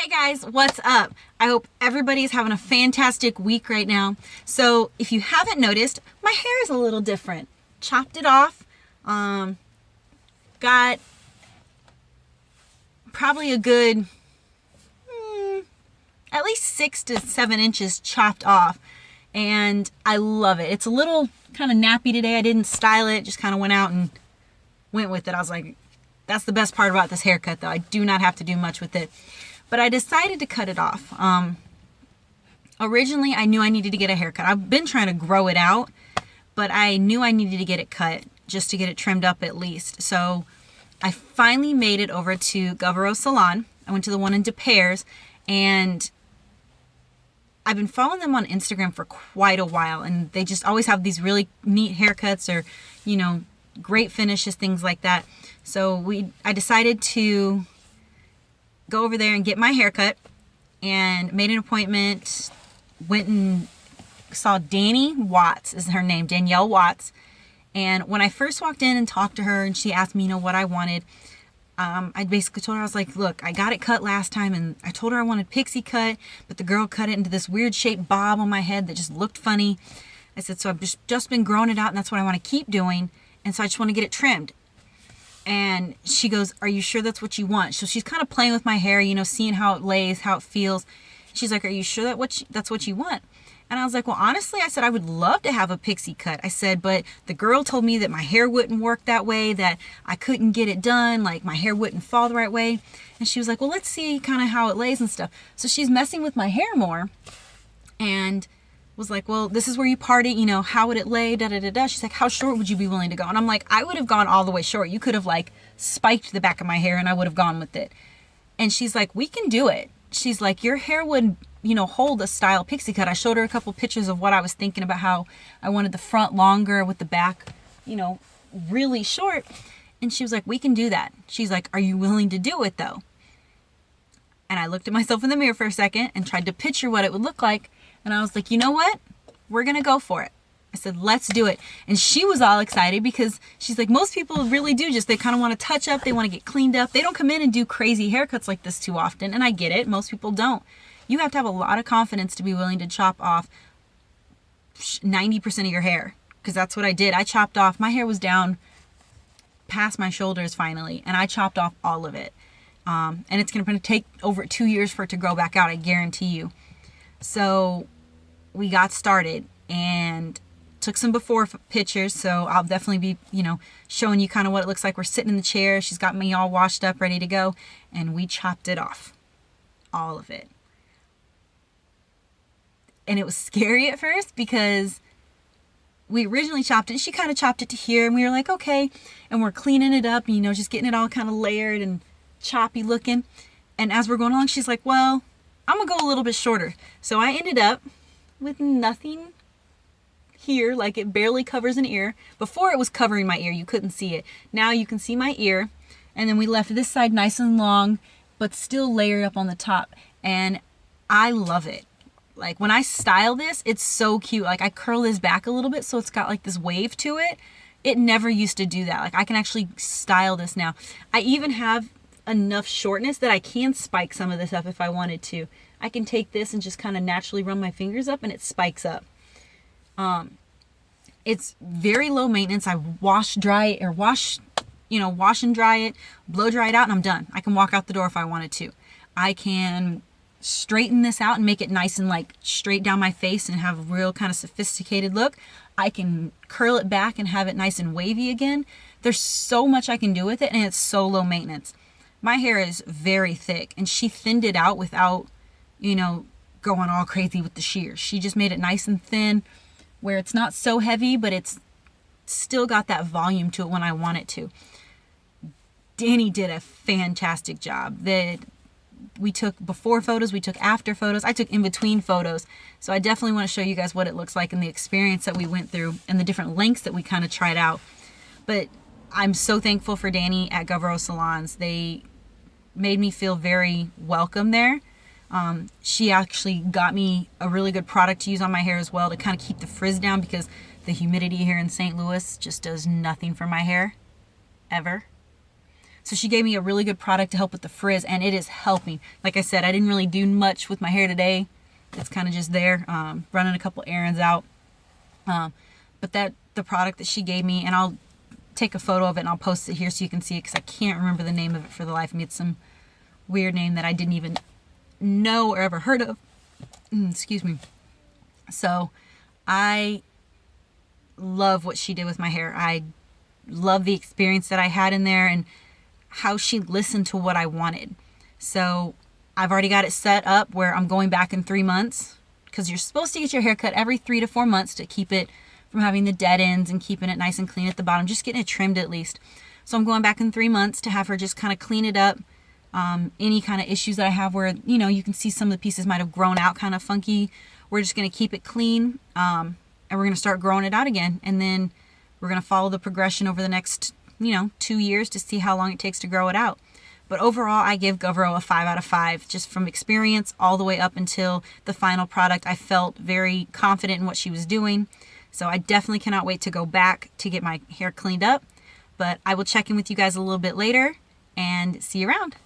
Hey guys, what's up? I hope everybody's having a fantastic week right now. So if you haven't noticed, my hair is a little different. Chopped it off. Got probably a good at least 6 to 7 inches chopped off, and I love it. It's a little kind of nappy today. I didn't style it, just kind of went out and went with it. I was like, that's the best part about this haircut though. I do not have to do much with it. But I decided to cut it off. Originally, I knew I needed to get a haircut. I've been trying to grow it out, but I knew I needed to get it cut just to get it trimmed up at least. So I finally made it over to Govero Salon. I went to the one in Des Peres, and I've been following them on Instagram for quite a while, and they just always have these really neat haircuts or, you know, great finishes, things like that. So I decided to go over there and get my haircut, and made an appointment. Went and saw Dani Watts is her name, Danielle Watts. And when I first walked in and talked to her and she asked me, what I wanted, I basically told her, I was like, look, I got it cut last time, and I told her I wanted pixie cut, but the girl cut it into this weird shaped bob on my head that just looked funny. I said, so I've just been growing it out, and that's what I want to keep doing, and so I just want to get it trimmed. And she goes, are you sure that's what you want? So she's kind of playing with my hair, you know, seeing how it lays, how it feels. She's like, are you sure that's what you want? And I was like, well, honestly, I said, I would love to have a pixie cut. I said, but the girl told me that my hair wouldn't work that way, that I couldn't get it done, like my hair wouldn't fall the right way. And she was like, well, let's see kind of how it lays and stuff. So she's messing with my hair more, and was like, well, this is where you part it, you know, how would it lay, da da da da. She's like, how short would you be willing to go? And I'm like, I would have gone all the way short. You could have like spiked the back of my hair and I would have gone with it. And she's like, we can do it. She's like, your hair would, you know, hold a style pixie cut. I showed her a couple pictures of what I was thinking about, how I wanted the front longer with the back, you know, really short. And she was like, we can do that. She's like, are you willing to do it though? And I looked at myself in the mirror for a second and tried to picture what it would look like. And I was like, you know what? We're going to go for it. I said, let's do it. And she was all excited because she's like, most people really do just, they kind of want to touch up. They want to get cleaned up. They don't come in and do crazy haircuts like this too often. And I get it. Most people don't. You have to have a lot of confidence to be willing to chop off 90% of your hair. Because that's what I did. I chopped off, my hair was down past my shoulders finally. And I chopped off all of it. And it's going to take over 2 years for it to grow back out. I guarantee you. So we got started and took some before pictures. So I'll definitely be, you know, showing you kind of what it looks like. We're sitting in the chair. She's got me all washed up, ready to go. And we chopped it off. All of it. And it was scary at first because we originally chopped it. She kind of chopped it to here. And we were like, okay. And we're cleaning it up, you know, just getting it all kind of layered and choppy looking. And as we're going along, she's like, well, I'm gonna go a little bit shorter. So I ended up with nothing here, like it barely covers an ear. Before it was covering my ear, you couldn't see it. Now you can see my ear. And then we left this side nice and long, but still layered up on the top. And I love it. Like when I style this, it's so cute. Like I curl this back a little bit so it's got like this wave to it. It never used to do that. Like I can actually style this now. I even have enough shortness that I can spike some of this up if I wanted to. I can take this and just kind of naturally run my fingers up and it spikes up. It's very low maintenance. I wash and dry it, blow dry it out, and I'm done. I can walk out the door if I wanted to. I can straighten this out and make it nice and like straight down my face and have a real kind of sophisticated look. I can curl it back and have it nice and wavy again. There's so much I can do with it, and it's so low maintenance. My hair is very thick, and she thinned it out without, you know, going all crazy with the shears. She just made it nice and thin where it's not so heavy, but it's still got that volume to it when I want it to. Dani did a fantastic job. We took before photos, we took after photos, I took in between photos. So I definitely want to show you guys what it looks like and the experience that we went through and the different lengths that we kind of tried out. But I'm so thankful for Dani at Govero Salons. They made me feel very welcome there. She actually got me a really good product to use on my hair as well to kind of keep the frizz down, because the humidity here in St. Louis just does nothing for my hair, ever. So she gave me a really good product to help with the frizz, and it is helping. Like I said, I didn't really do much with my hair today. It's kind of just there, running a couple errands out. But the product that she gave me, and I'll take a photo of it and I'll post it here so you can see it, because I can't remember the name of it for the life of me. It's some weird name that I didn't even know or ever heard of. Excuse me. So I love what she did with my hair. I love the experience that I had in there and how she listened to what I wanted. So I've already got it set up where I'm going back in 3 months, because you're supposed to get your hair cut every 3 to 4 months to keep it from having the dead ends and keeping it nice and clean at the bottom, just getting it trimmed at least. So I'm going back in 3 months to have her just kind of clean it up. Any kind of issues that I have where, you know, you can see some of the pieces might have grown out kind of funky. We're just going to keep it clean, and we're going to start growing it out again. And then we're going to follow the progression over the next, 2 years to see how long it takes to grow it out. But overall, I give Govero a 5 out of 5, just from experience all the way up until the final product. I felt very confident in what she was doing. So I definitely cannot wait to go back to get my hair cleaned up. But I will check in with you guys a little bit later and see you around.